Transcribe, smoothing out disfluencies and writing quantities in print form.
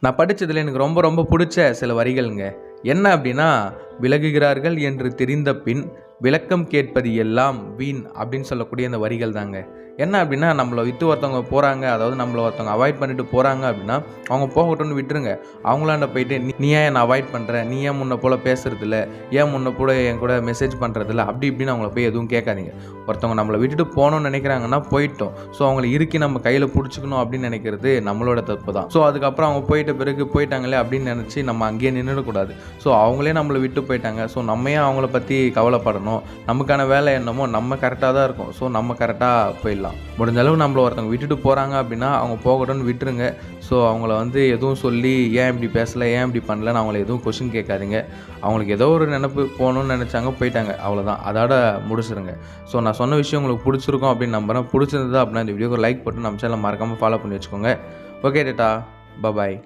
நான் படிச்சதுல எனக்கு ரொம்ப ரொம்ப புடிச்ச சில வரிகள்ங்க. என்ன அப்டின்னா, "விலகுகிறார்கள் என்று தெரிந்த பின், விளக்கம் கேட்பது எல்லாம் வீண்" அப்டின்னு சொல்லக்கூடிய அந்த வரிகள் தாங்க. என்ன அப்டின்னா, நம்மள விட்டு ஒருத்தவங்க போறாங்க, அதாவது நம்மள ஒருத்தவங்க அவாய்ட் பண்ணிட்டு போறாங்க அப்டின்னா, அவங்க போகட்டும்னு விட்டுருங்க. அவங்களாண்ட போயிட்டு, "நீ ஏன் என்ன அவாய்ட் பண்ற? நீ ஏன் முன்ன போல பேசுறதில்ல? ஏன் முன்ன போல என் கூட மெசேஜ் பண்றதில்ல?" அப்டி இப்டின்னு அவங்கள போய் எதுவும் கேட்காதீங்க. ஒருத்தவங்க நம்மள விட்டுட்டு போணும்னு நெனைக்கிறாங்கன்னா போயிட்டோம். ஸோ அவங்கள இறுக்கி நம்ம கையில புடிச்சுக்கணும் அப்டின்னு நெனைக்கிறது நம்மளோட தப்பு தான். ஸோ அதுக்கப்புறம் அவங்க போயிட்ட பிறகு போயிட்டாங்களே அப்டின்னு நெனச்சு நம்ம அங்கேயே நின்னுடக்கூடாது. ஸோ அவங்களே நம்மள விட்டு போயிட்டாங்க. ஸோ நம்ம ஏன் அவங்கள பத்தி கவலைப்படணும்? நமக்கான வேலை என்னமோ நம்ம கரெக்ட்டா தான் இருக்கோம். ஸோ நம்ம கரெக்ட்டா போயிடலாம். முடிஞ்ச அளவு நம்மள ஒருத்தவங்க விட்டுட்டு போறாங்க அப்டின்னா, அவங்க போகட்டும்னு விட்டுருங்க. ஸோ அவங்கள வந்து எதுவும் சொல்லி, "ஏன் இப்படி பேசல? ஏன் இப்படி பண்ணலன்னு?" அவங்கள எதுவும் கொஸ்டின் கேட்காதீங்க. அவங்களுக்கு ஏதோ ஒரு நெனப்பு போணும்னு நெனச்சாங்க, போயிட்டாங்க. அவ்வளோதான். அதோட முடிச்சிருங்க. ஸோ நான் சொன்ன விஷயம் உங்களுக்கு புடிச்சிருக்கும் அப்படின்னு நம்புறேன். புடிச்சிருந்தது அப்படின்னா இந்த வீடியோக்கு ஒரு லைக் போட்டு நம்ம சேனல மறக்காம ஃபாலோ பண்ணி வச்சுக்கோங்க. Okay tata. பாய்.